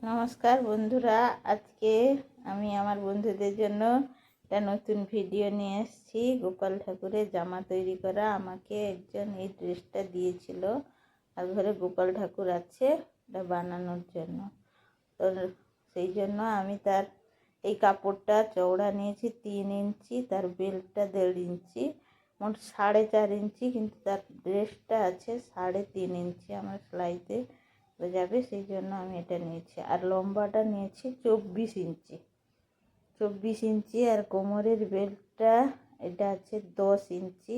নমস্কার বন্ধুরা, আজকে আমি আমার বন্ধুদের জন্য একটা নতুন ভিডিও নিয়ে এসেছি। গোপাল ঠাকুরের জামা তৈরি করা। আমাকে একজন এই ড্রেসটা দিয়েছিল, আর ঘরে গোপাল ঠাকুর আছে, এটা বানানোর জন্য। তো সেই জন্য আমি তার এই কাপড়টা চওড়া নিয়েছি 3 ইঞ্চি, তার বেল্টটা 1.5 ইঞ্চি, মোট 4.5 ইঞ্চি, কিন্তু তার ড্রেসটা আছে 3.5 ইঞ্চি। আমার সেলাইতে যাবে, সেই জন্য আমি এটা নিয়েছি। আর লম্বাটা নিয়েছি 24 ইঞ্চি। আর কোমরের বেল্টটা এটা আছে 10 ইঞ্চি,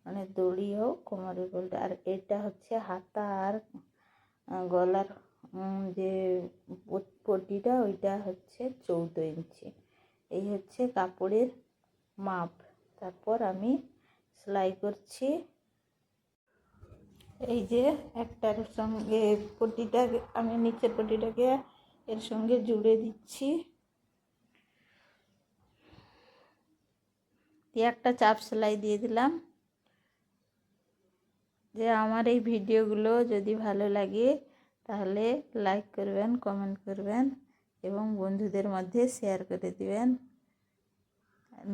মানে দড়ি হোক কোমরের বেল্ট। আর এটা হচ্ছে হাতা আর গলার যে পট্টিটা, ওইটা হচ্ছে 14 ইঞ্চি। এই হচ্ছে কাপড়ের মাপ। তারপর আমি সেলাই করছি। এই যে একটার সঙ্গে পট্টিটা আমি নিচের পট্টিটাকে এর সঙ্গে জুড়ে দিচ্ছি, দিয়ে একটা চাপ সেলাই দিয়ে দিলাম। যে আমার এই ভিডিওগুলো যদি ভালো লাগে তাহলে লাইক করবেন, কমেন্ট করবেন এবং বন্ধুদের মধ্যে শেয়ার করে দিবেন।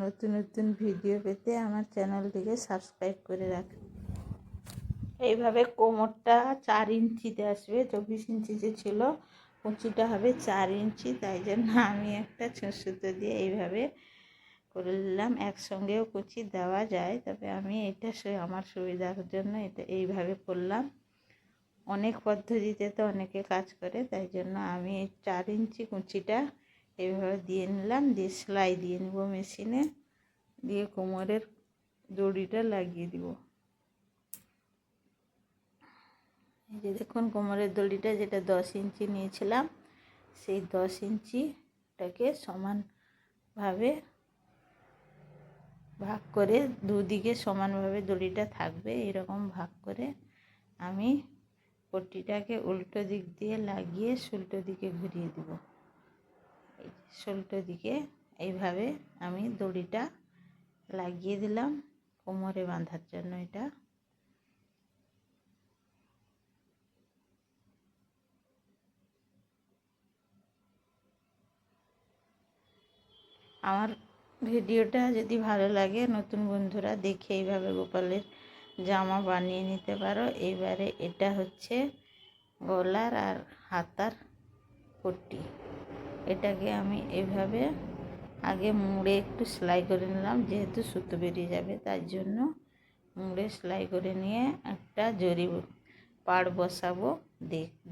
নতুন নতুন ভিডিও পেতে আমার চ্যানেলটিকে সাবস্ক্রাইব করে রাখুন। এইভাবে কোমরটা 4 ইঞ্চিতে আসবে। 24 ইঞ্চি যে ছিল, কুচিটা হবে 4 ইঞ্চি। তাই জন্য আমি একটা সুতো দিয়ে এইভাবে করে নিলাম। একসঙ্গেও কুচি দেওয়া যায়, তবে আমি এটা আমার সুবিধার জন্য এটা এইভাবে করলাম। অনেক পদ্ধতিতে তো অনেকে কাজ করে, তাই জন্য আমি এই 4 ইঞ্চি কুচিটা এইভাবে দিয়ে নিলাম। দিয়ে সেলাই দিয়ে নেব মেশিনে, দিয়ে কোমরের দড়িটা লাগিয়ে দিব। এই যে দেখুন, কোমরের দড়িটা যেটা 10 ইঞ্চি নিয়েছিলাম, সেই 10 ইঞ্চিটাকে সমানভাবে ভাগ করে, দুদিকে সমানভাবে দড়িটা থাকবে এরকম ভাগ করে আমি পট্টিটাকে উল্টো দিক দিয়ে লাগিয়ে উল্টো দিকে ঘুরিয়ে দিব। এই উল্টো দিকে এইভাবে আমি দড়িটা লাগিয়ে দিলাম কোমরে বাঁধার জন্য। এটা আমার ভিডিওটা যদি ভালো লাগে, নতুন বন্ধুরা দেখে এইভাবে গোপালের জামা বানিয়ে নিতে পারো। এইবারে এটা হচ্ছে গলার আর হাতার পট্টি। এটাকে আমি এইভাবে আগে মুড়ে একটু সেলাই করে নিলাম, যেহেতু সুতো বেরিয়ে যাবে তার জন্য মুড়ে সেলাই করে নিয়ে একটা জরি পাড় বসাবো,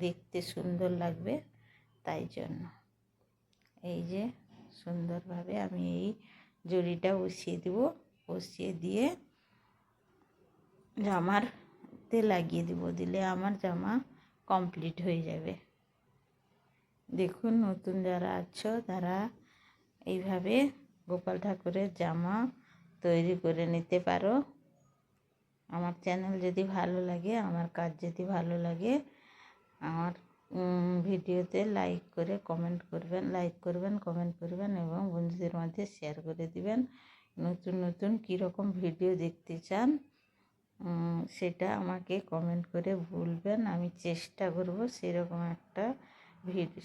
দেখতে সুন্দর লাগবে তাই জন্য। এই যে সুন্দরভাবে আমি এই জরিটা বসিয়ে দেব, বসিয়ে দিয়ে জামারতে লাগিয়ে দেব, দিলে আমার জামা কমপ্লিট হয়ে যাবে। দেখুন, নতুন যারা আছো তারা এইভাবে গোপাল ঠাকুরের জামা তৈরি করে নিতে পারো। আমার চ্যানেল যদি ভালো লাগে, আমার কাজ যদি ভালো লাগে, আমার ভিডিওতে লাইক করবেন, কমেন্ট করবেন এবং বন্ধুদের মধ্যে শেয়ার করে দিবেন। নতুন নতুন কীরকম ভিডিও দেখতে চান সেটা আমাকে কমেন্ট করে বলবেন। আমি চেষ্টা করব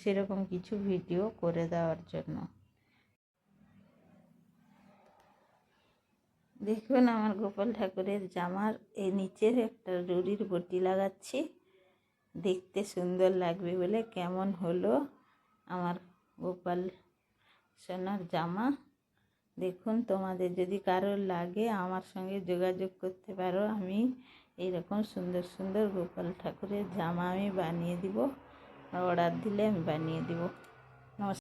সেরকম কিছু ভিডিও করে দেওয়ার জন্য। দেখুন, আমার গোপাল ঠাকুরের জামার এই নিচের একটা রুড়ির বটি লাগাচ্ছি, দেখতে সুন্দর লাগবে বলে। কেমন হলো আমার গোপাল সোনার জামা দেখুন। তোমাদের যদি কারোর লাগে আমার সঙ্গে যোগাযোগ করতে পারো। আমি এইরকম সুন্দর সুন্দর গোপাল ঠাকুরের জামা আমি বানিয়ে দিব, অর্ডার দিলে আমি বানিয়ে দিব। নমস্কার।